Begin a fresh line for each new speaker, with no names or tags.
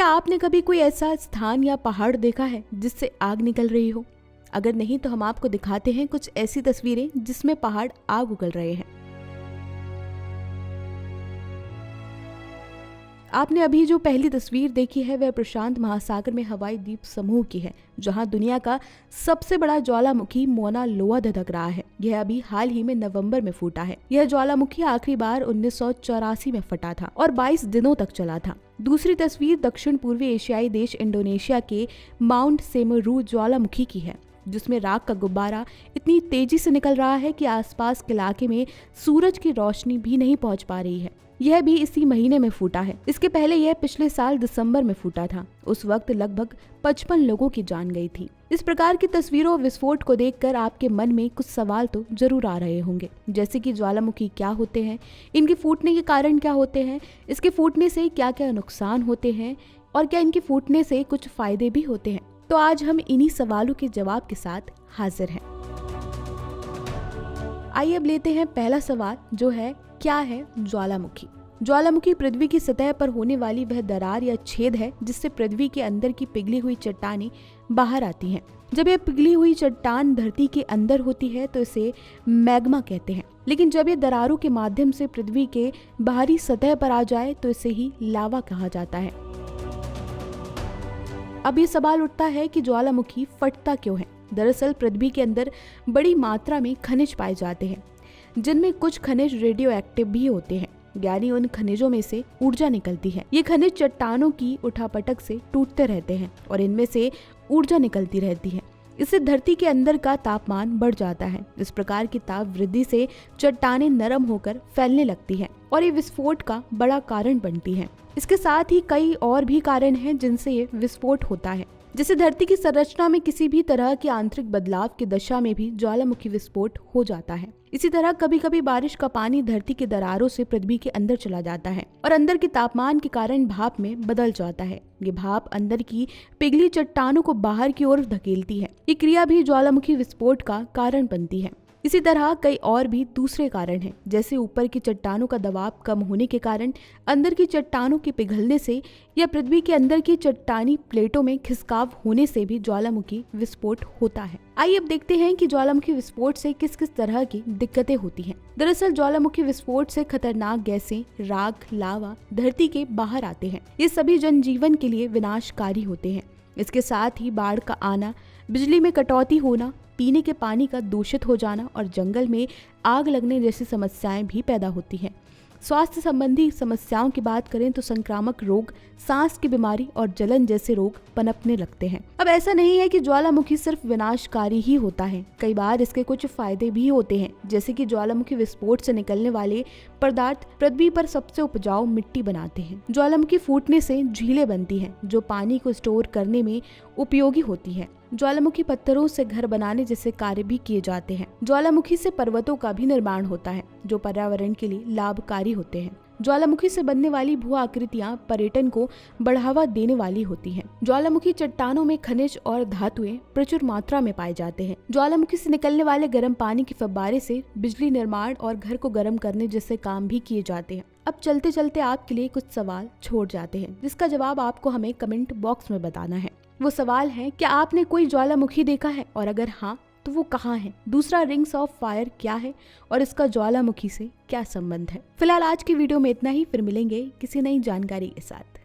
क्या आपने कभी कोई ऐसा स्थान या पहाड़ देखा है जिससे आग निकल रही हो? अगर नहीं तो हम आपको दिखाते हैं कुछ ऐसी तस्वीरें जिसमें पहाड़ आग उगल रहे हैं। आपने अभी जो पहली तस्वीर देखी है वह प्रशांत महासागर में हवाई द्वीप समूह की है, जहां दुनिया का सबसे बड़ा ज्वालामुखी मौना लोआ धधक रहा है। यह अभी हाल ही में नवंबर में फूटा है। यह ज्वालामुखी आखिरी बार 1984 में फटा था और 22 दिनों तक चला था। दूसरी तस्वीर दक्षिण पूर्वी एशियाई देश इंडोनेशिया के माउंट सेमेरू ज्वालामुखी की है, जिसमें राख का गुब्बारा इतनी तेजी से निकल रहा है कि आसपास के इलाके में सूरज की रोशनी भी नहीं पहुंच पा रही है। यह भी इसी महीने में फूटा है। इसके पहले यह पिछले साल दिसंबर में फूटा था। उस वक्त लगभग 55 लोगों की जान गई थी। इस प्रकार की तस्वीरों और विस्फोट को देखकर आपके मन में कुछ सवाल तो जरूर आ रहे होंगे, जैसे कि ज्वालामुखी क्या होते हैं, इनके फूटने के कारण क्या होते हैं, इसके फूटने से क्या क्या नुकसान होते हैं और क्या इनके फूटने से कुछ फायदे भी होते हैं। तो आज हम इन्हीं सवालों के जवाब के साथ हाजिर हैं। आइए अब लेते हैं पहला सवाल, जो है क्या है ज्वालामुखी। ज्वालामुखी पृथ्वी की सतह पर होने वाली वह दरार या छेद है जिससे पृथ्वी के अंदर की पिघली हुई चट्टानें बाहर आती हैं। जब यह पिघली हुई चट्टान धरती के अंदर होती है तो इसे मैग्मा कहते हैं, लेकिन जब ये दरारों के माध्यम से पृथ्वी के बाहरी सतह पर आ जाए तो इसे ही लावा कहा जाता है। अब ये सवाल उठता है कि ज्वालामुखी फटता क्यों है। दरअसल पृथ्वी के अंदर बड़ी मात्रा में खनिज पाए जाते हैं, जिनमें कुछ खनिज रेडियो एक्टिव भी होते हैं, यानी उन खनिजों में से ऊर्जा निकलती है। ये खनिज चट्टानों की उठापटक से टूटते रहते हैं और इनमें से ऊर्जा निकलती रहती है। इससे धरती के अंदर का तापमान बढ़ जाता है। इस प्रकार की ताप वृद्धि से चट्टानें नरम होकर फैलने लगती हैं और ये विस्फोट का बड़ा कारण बनती हैं। इसके साथ ही कई और भी कारण हैं जिनसे ये विस्फोट होता है। जैसे धरती की संरचना में किसी भी तरह के आंतरिक बदलाव की दशा में भी ज्वालामुखी विस्फोट हो जाता है। इसी तरह कभी कभी बारिश का पानी धरती के दरारों से पृथ्वी के अंदर चला जाता है और अंदर के तापमान के कारण भाप में बदल जाता है। ये भाप अंदर की पिघली चट्टानों को बाहर की ओर धकेलती है। ये क्रिया भी ज्वालामुखी विस्फोट का कारण बनती है। इसी तरह कई और भी दूसरे कारण हैं, जैसे ऊपर की चट्टानों का दबाव कम होने के कारण अंदर की चट्टानों के पिघलने से या पृथ्वी के अंदर की चट्टानी प्लेटों में खिसकाव होने से भी ज्वालामुखी विस्फोट होता है। आइए अब देखते हैं कि ज्वालामुखी विस्फोट से किस किस तरह की दिक्कतें होती हैं। दरअसल ज्वालामुखी विस्फोट से खतरनाक गैसें, राख, लावा धरती के बाहर आते हैं। ये सभी जनजीवन के लिए विनाशकारी होते हैं। इसके साथ ही बाढ़ का आना, बिजली में कटौती होना, पीने के पानी का दूषित हो जाना और जंगल में आग लगने जैसी समस्याएं भी पैदा होती हैं। स्वास्थ्य संबंधी समस्याओं की बात करें तो संक्रामक रोग, सांस की बीमारी और जलन जैसे रोग पनपने लगते हैं। अब ऐसा नहीं है कि ज्वालामुखी सिर्फ विनाशकारी ही होता है। कई बार इसके कुछ फायदे भी होते हैं, जैसे कि ज्वालामुखी विस्फोट से निकलने वाले पदार्थ पृथ्वी पर सबसे उपजाऊ मिट्टी बनाते हैं। ज्वालामुखी फूटने से झीलें बनती हैं जो पानी को स्टोर करने में उपयोगी होती है। ज्वालामुखी पत्थरों से घर बनाने जैसे कार्य भी किए जाते हैं। ज्वालामुखी से पर्वतों का भी निर्माण होता है जो पर्यावरण के लिए लाभकारी होते हैं। ज्वालामुखी से बनने वाली भू आकृतियां पर्यटन को बढ़ावा देने वाली होती हैं। ज्वालामुखी चट्टानों में खनिज और धातुएं प्रचुर मात्रा में पाए जाते हैं। ज्वालामुखी से निकलने वाले गर्म पानी के फव्वारे से बिजली निर्माण और घर को गर्म करने जैसे काम भी किए जाते हैं। अब चलते चलते आपके लिए कुछ सवाल छोड़ जाते हैं, जिसका जवाब आपको हमें कमेंट बॉक्स में बताना है। वो सवाल है, क्या आपने कोई ज्वालामुखी देखा है और अगर हाँ तो वो कहाँ है? दूसरा, रिंग्स ऑफ फायर क्या है और इसका ज्वालामुखी से क्या संबंध है? फिलहाल आज की वीडियो में इतना ही। फिर मिलेंगे किसी नई जानकारी के साथ।